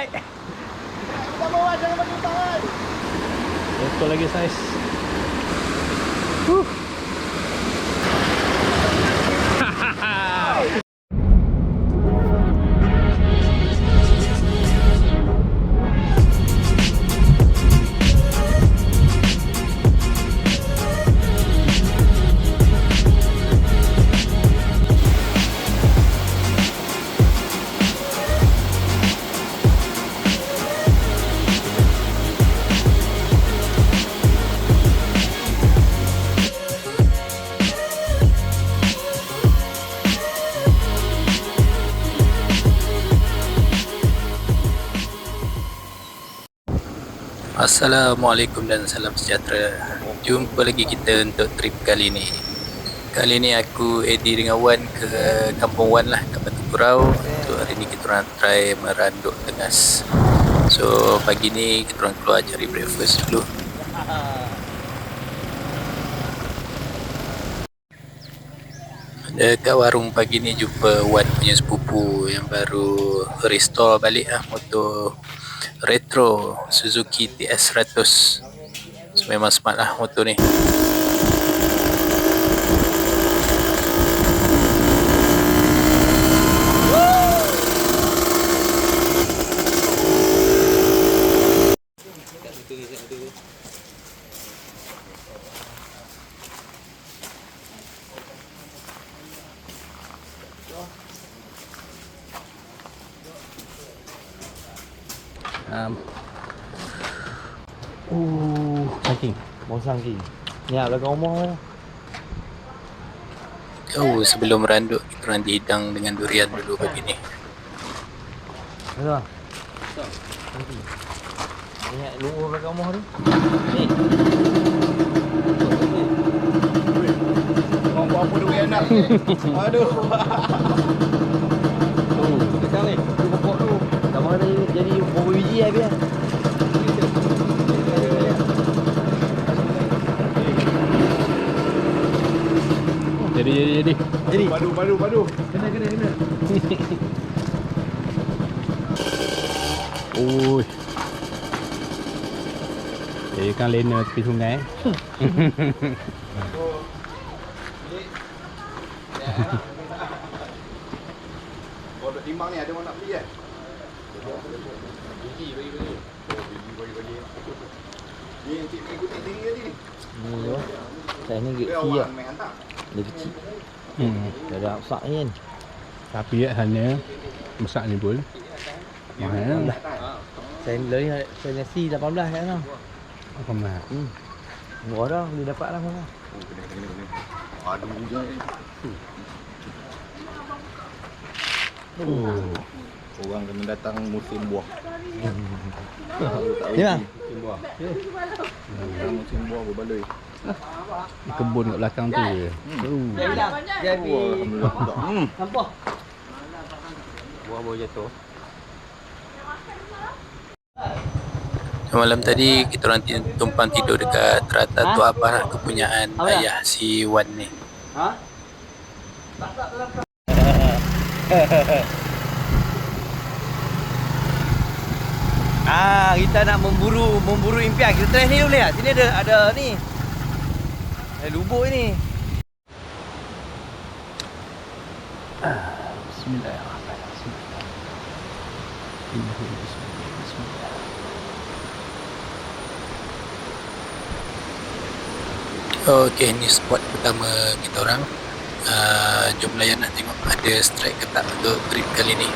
Alright. Kita bawa jangan bagi tangan. Betul lagi saiz. Assalamualaikum dan salam sejahtera. Jumpa lagi kita untuk trip kali ni. Kali ni aku Eddie dengan Wan ke Kampung Wan lah, kat Batu Kurau. So hari ni kita orang try meranduk Tengas. So pagi ni kita orang keluar cari breakfast dulu. Dekat warung pagi ni jumpa Wan punya sepupu yang baru restore balik lah motor retro Suzuki TS100. So, memang smart lah motor ni. Saking. Bosang ki. Ni lah belakang rumah. Oh, sebelum meranduk kita orang dihidang dengan durian dulu pagi ni. Betul tak? Saking. Ingat luar belakang rumah tu. Ni. Kau buat apa duit anak? Aduh. Tu, dekat ni. Tu pokok tu. Dah mana jadi beberapa biji lah biar. Jadi. Padu. Kena. Oi. Jadi kan lena tepi sungai. Kalau duk timbang ni ada orang nak beli kan? Biji bagi. Ni cik ikut tinggi tadi ni. Ni tu. Saya ni Dia kecil orang lah. main hantar. Dia kecil. Dah ada besar ni kan. Tapi hanya besar ni pun mahal lah. Saya nasi 18 kat sana. Apa mahal? Murah dah, boleh dapat lah sana. Kena. Aduh je. Orang kena datang musim buah. Ni lah. Musim buah. Datang musim buah berbaloi. Di kebun kat belakang tu je. Dia Alhamdulillah. Sampah. Buah baru jatuh. Malam tadi kita orang tumpang tidur dekat Terata tu Abah, kepunyaan ayah si Wan ni. Ha? Kita nak memburu impian. Kita try ni boleh tak? Sini ada ni. Lubuk ni. Bismillahirrahmanirrahim. Bismillah. Okey, ni spot pertama kita orang. Jom layan nak tengok ada strike ke tak untuk trip kali ni.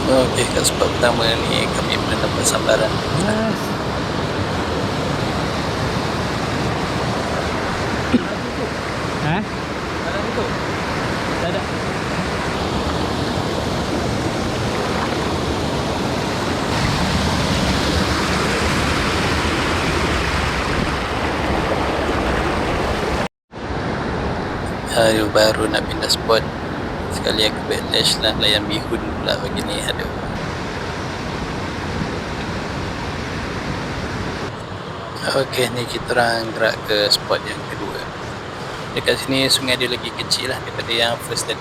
Okey, kat spot pertama ni kami kena dapat sambaran. Ha? Dalam itu. Tak ada. Aduh, baru nak pindah spot. Sekali aku backlash lah, layan bihun pula begini. Aduh. Okey, ni kita orang gerak ke spot yang kedua. Dekat sini sungai dia lagi kecil lah daripada yang first tadi.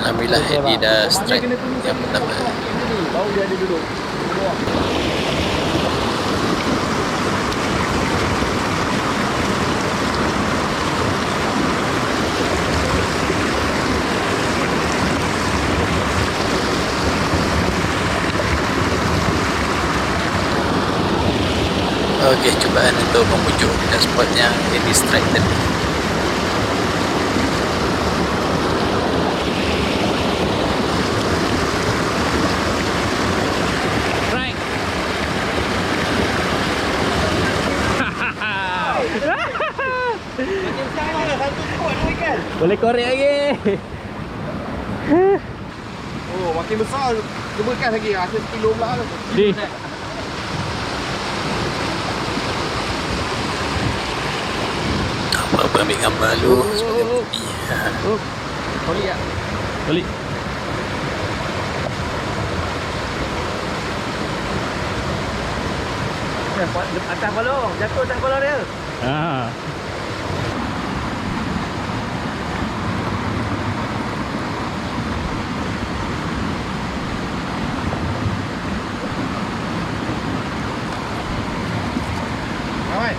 Alhamdulillah Eddie dah strike yang pertama. Baru dia ada duduk. Okey, cubaan untuk memujuk dekat spot yang Eddie strike tadi. Right. Macam sama lah. Satu spot tu ikan. Boleh korek lagi. Oh, makin besar. Kebekan lagi. Rasa sekilo pula tu. Di. Apa-apa ambil gambar dulu sebagai bukti. Sorry ya. Boleh. Atas kolong. Jatuh atas kolong dia. Ha. Ramai.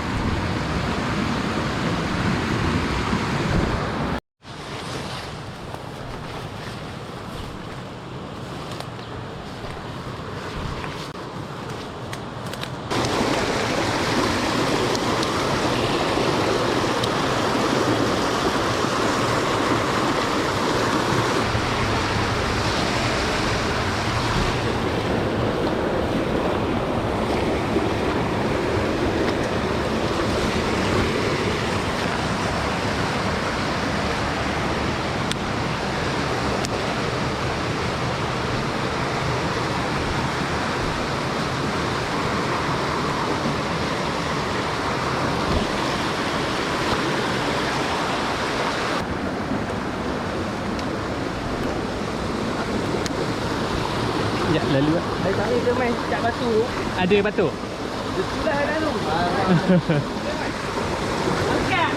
Ya, lalu lah. Dari tadi dia main cat batu tu. Ada batu. Dia sudah dah tu. Angkat.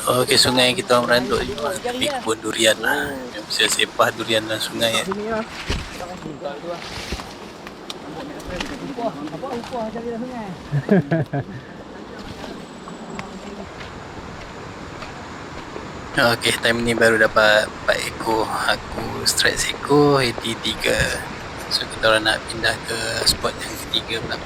Okey, sungai yang kita orang meranduk ni memang tepi kebun durian lah. Yang bisa sepah durian dalam sungai ya. Sini lah. Upah cari dah sungai. Okey, time ni baru dapat 4 ekor. Aku strike seekor, Eddie 3. So kita orang nak pindah ke spot yang ketiga pula.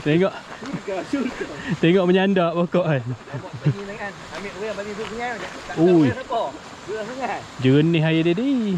Tengok. Tengok menyandak pokok kan. Bagi kan. Ambil orang bagi tu sungai. Tak Ui. siapa. Dua sungai. Jernih air dia ni.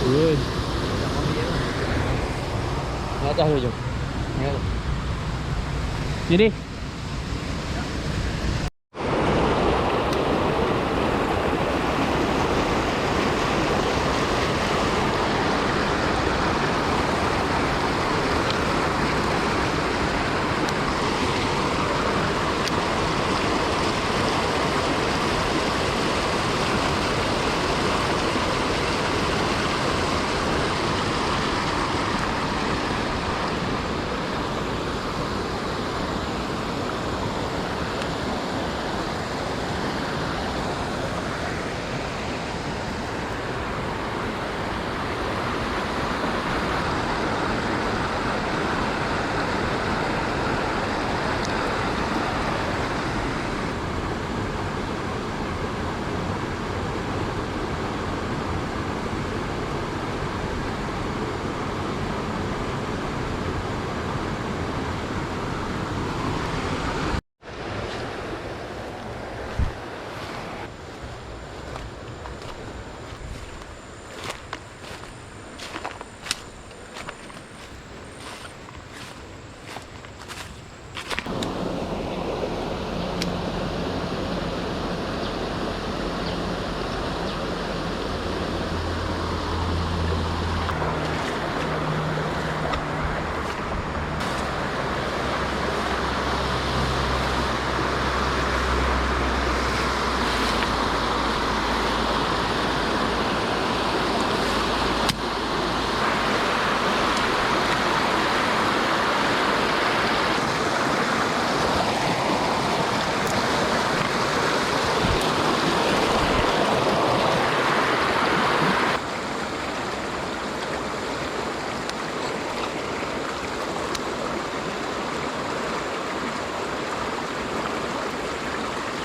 Good. Naik atas dulu jom. Naik atas. Jadi.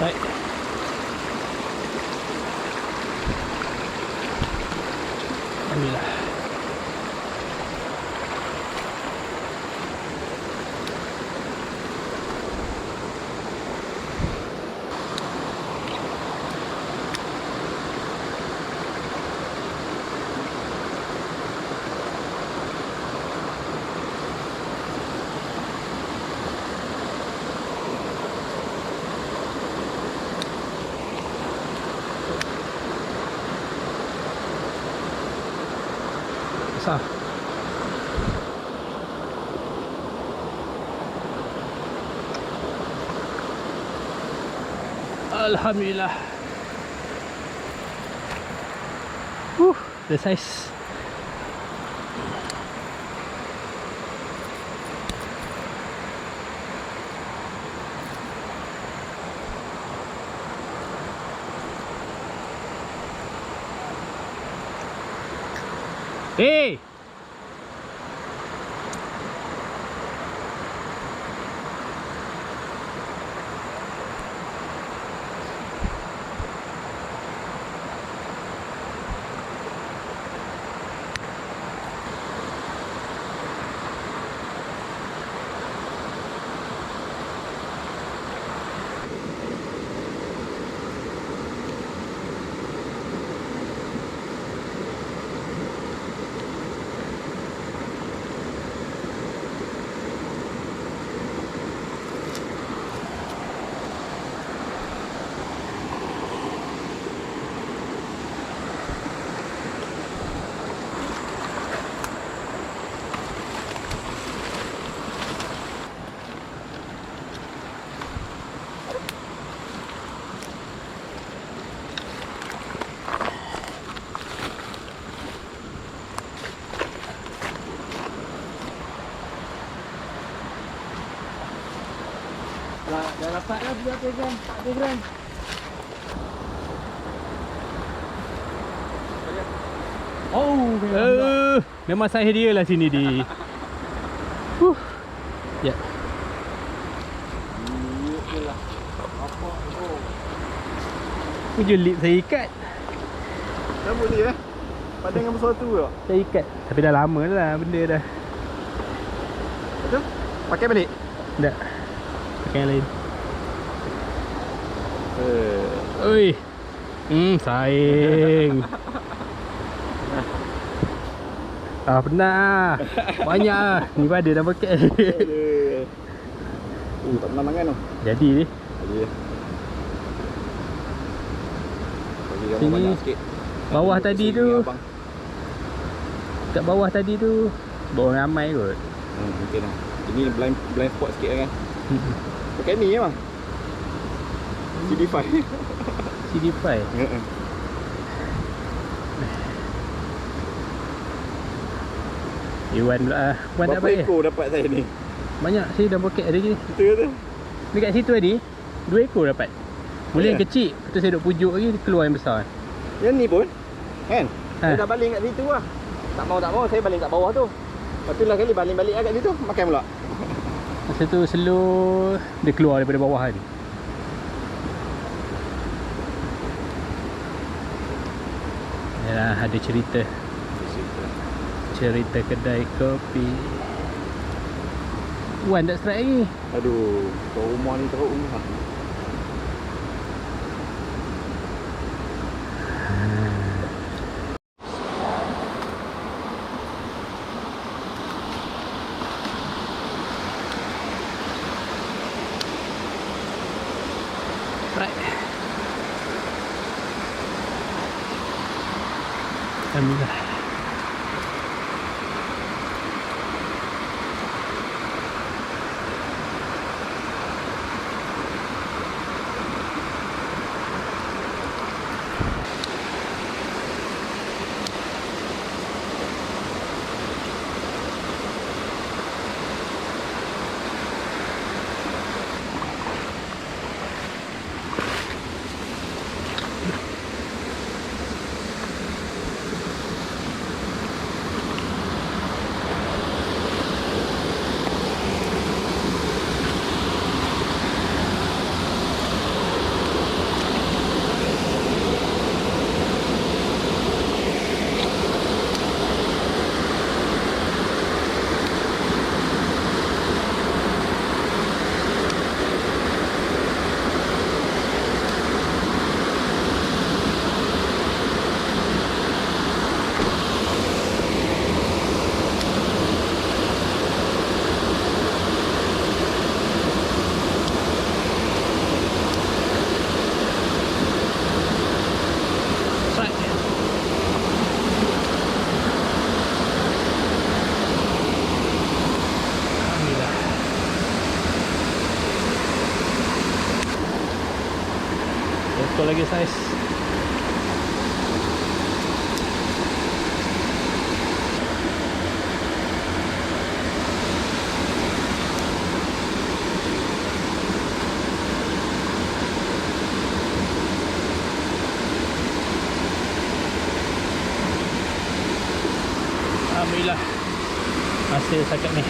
Baik. Alhamdulillah. Besar. Alhamdulillah. The size. Hey! Dah dapat dah 300 gram. 100 gram. Oh, Memang saya dia lah sini di. Ya. Pujuk lip saya ikat. Dah boleh Padan dengan sesuatu ke? Saya ikat. Tapi dah lama lah benda dah. Betul? Pakai balik? Tak. Pakai yang lain. Oi. Saing. Pernah. Banyak lah. Ni pada dah pakai. Tak pernah makan tu. Jadi ni. Jadi bagi kamu Sini. banyak sikit. Bawah Duduk tadi sini, tu. abang. Kat bawah tadi tu. Bawa ramai kot. Mungkin lah. Ini blind spot sikit kan. Pakai ni bang. CD5. CD5. Iwan pula lah. Iwan tak Berapa baik. ekor dapat saya ni? Banyak saya dah poket ada ni. Kita kata. Dekat situ tadi 2 ekor dapat. Boleh yang Ya? kecil. Lepas tu saya duk pujuk lagi keluar yang besar. Yang ni pun kan? Ha. Saya dah baling kat situ lah. Tak mau saya baling kat bawah tu. Lepas tu lah kali baling-balik kat situ. Makan pula. Masa tu slow dia keluar daripada bawah kan. Yalah ada cerita. Cerita kedai kopi. Wan tak strike lagi. Aduh, kau rumah ni teruk rumah. Strike. Alhamdulillah. Betul lagi saiz. Alhamdulillah hasil setakat ni.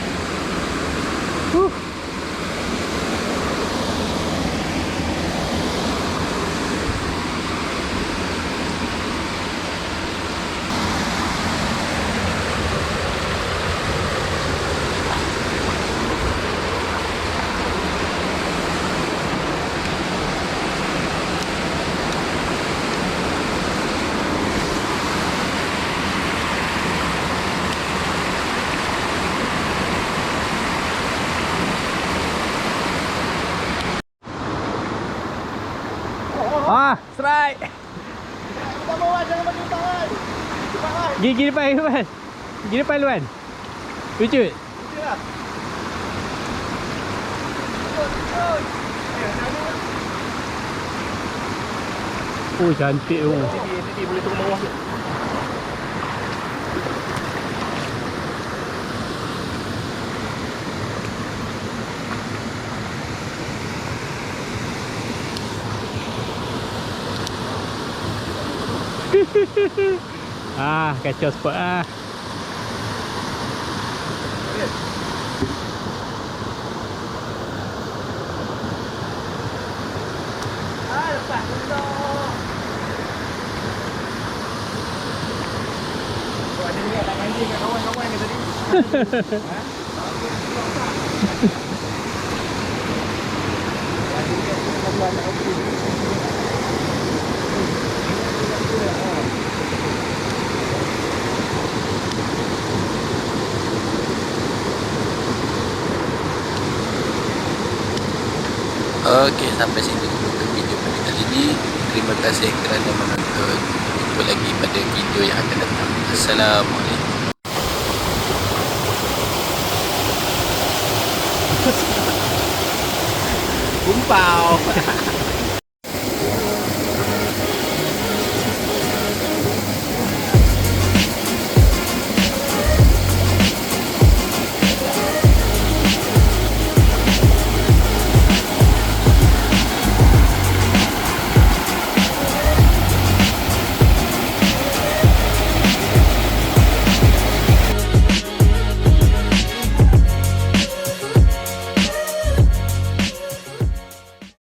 Strike. Tak mau jangan bagi tangan. Cepat lah. Gigi depan, Luan. Gigi depan, Luan. Lucut. Itulah. Oh, cantik tu. Sini boleh turun bawah tu. Kacau spot ah. Lepas tu. Ada ni tak mancing kat kawan-kawan ke tadi? Okey, sampai sini dulu untuk video pada kali ini. Terima kasih kerana menonton. Jumpa lagi pada video yang akan datang. Assalamualaikum. Kumpau.